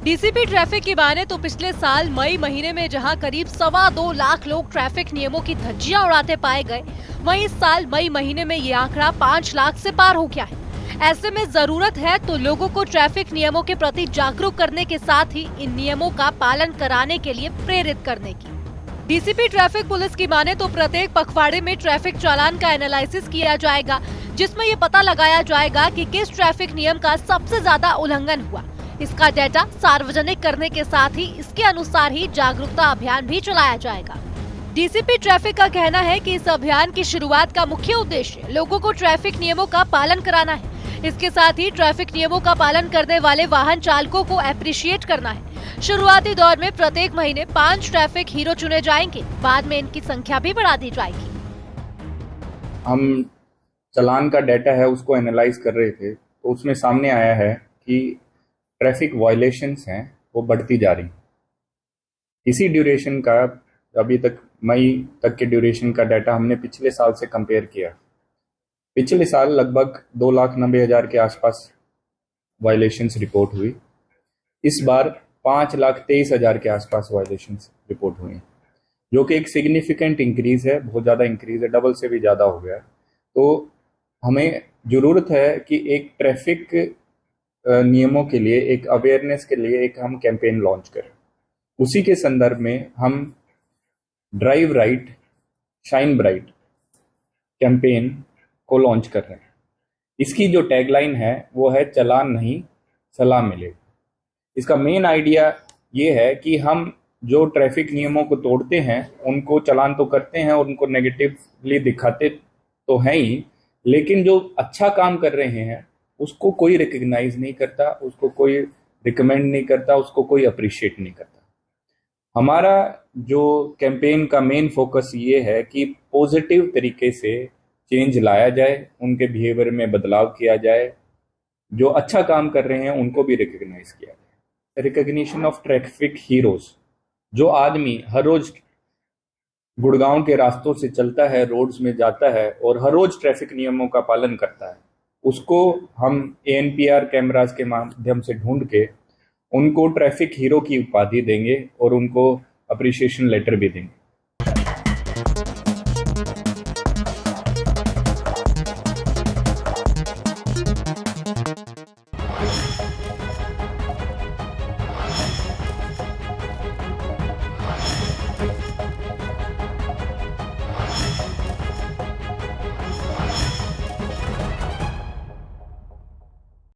DCP traffic की माने तो पिछले साल मई महीने में जहां करीब 2.25 लाख लोग ट्रैफिक नियमों की धज्जियां उड़ाते पाए गए, वहीं इस साल मई महीने में ये आंकड़ा 5 लाख से पार हो गया है। ऐसे में जरूरत है तो लोगों को ट्रैफिक नियमों के प्रति जागरूक करने के साथ ही इन नियमों का पालन कराने के लिए प्रेरित करने की। डीसीपी ट्रैफिक पुलिस की माने तो प्रत्येक पखवाड़े में ट्रैफिक चालान का एनालिसिस किया जाएगा, जिसमें ये पता लगाया जाएगा कि किस ट्रैफिक नियम का सबसे ज्यादा उल्लंघन हुआ। इसका डाटा सार्वजनिक करने के साथ ही इसके अनुसार ही जागरूकता अभियान भी चलाया जाएगा। डीसीपी ट्रैफिक का कहना है कि इस अभियान की शुरुआत का मुख्य उद्देश्य लोगों को ट्रैफिक नियमों का पालन कराना है। इसके साथ ही ट्रैफिक नियमों का पालन करने वाले वाहन चालकों को एप्रिशिएट करना है। शुरुआती दौर में प्रत्येक महीने 5 ट्रैफिक हीरो चुने जाएंगे, बाद में इनकी संख्या भी बढ़ा दी जाएगी। हम चालान का डाटा है उसको एनालाइज कर रहे थे, तो उसमें सामने आया है कि ट्रैफिक वायलेशंस हैं वो बढ़ती जा रही। इसी ड्यूरेशन का अभी तक मई तक के ड्यूरेशन का डाटा हमने पिछले साल से कंपेयर किया। पिछले साल लगभग 2,90,000 के आसपास वायलेशंस रिपोर्ट हुई। इस बार 5,23,000 के आसपास वायलेशंस रिपोर्ट हुई, जो कि एक सिग्निफिकेंट इंक्रीज है, बहुत ज़्यादा इंक्रीज है, डबल से भी ज़्यादा हो गया। तो हमें ज़रूरत है कि एक ट्रैफिक नियमों के लिए, एक अवेयरनेस के लिए एक हम कैंपेन लॉन्च करें। उसी के संदर्भ में हम drive right shine bright campaign को लॉन्च कर रहे हैं। इसकी जो टैगलाइन है वो है चालान नहीं सलाह मिले। इसका मेन आइडिया ये है कि हम जो ट्रैफिक नियमों को तोड़ते हैं उनको चालान तो करते हैं और उनको नेगेटिवली दिखाते तो हैं ही, लेकिन जो अच्छा काम कर रहे हैं उसको कोई रिकग्नाइज नहीं करता, उसको कोई रिकमेंड नहीं करता, उसको कोई अप्रिशिएट नहीं करता। हमारा जो कैंपेन का मेन फोकस ये है कि पॉजिटिव तरीके से चेंज लाया जाए, उनके बिहेवियर में बदलाव किया जाए, जो अच्छा काम कर रहे हैं उनको भी रिकग्नाइज किया जाए। रिकग्निशन ऑफ ट्रैफिक हीरोज, जो आदमी हर रोज गुड़गांव के रास्तों से चलता है, रोड्स में जाता है और हर रोज ट्रैफिक नियमों का पालन करता है, उसको हम ANPR कैमरास के माध्यम से ढूंढ के उनको ट्रैफिक हीरो की उपाधि देंगे और उनको अप्रिशिएशन लेटर भी देंगे।